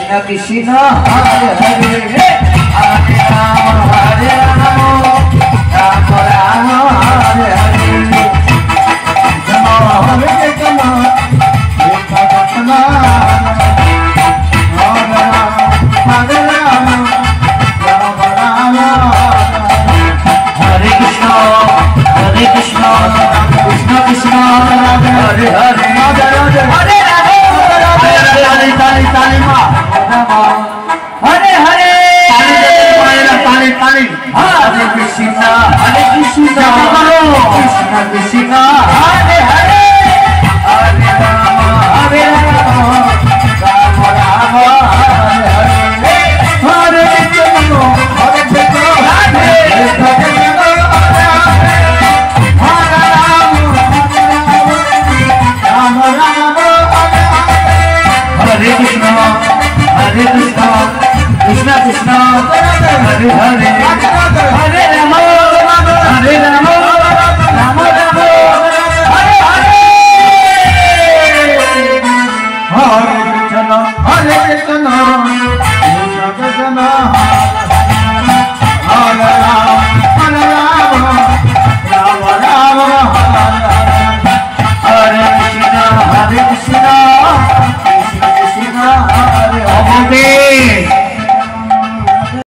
कृष्ण हरे हरे हरे राम राम राम हरे हरे हरे कृष्ण कृष्ण कृष्ण हरे हरे हरे हरे ताली ताली ताली माँ हरे हरे ताली ताली हरे कृष्ण कृष्ण कृष्ण हरे हरे हरे राम राम राम हरे हरे हरे कृष्ण हरे कृष्ण हरे हरे कृष्ण हरे कृष्ण कृष्ण कृष्ण हरे हरे हरे राम हरे राम राम राम हरे हरे हरे कृष्ण कृष्ण कृष्ण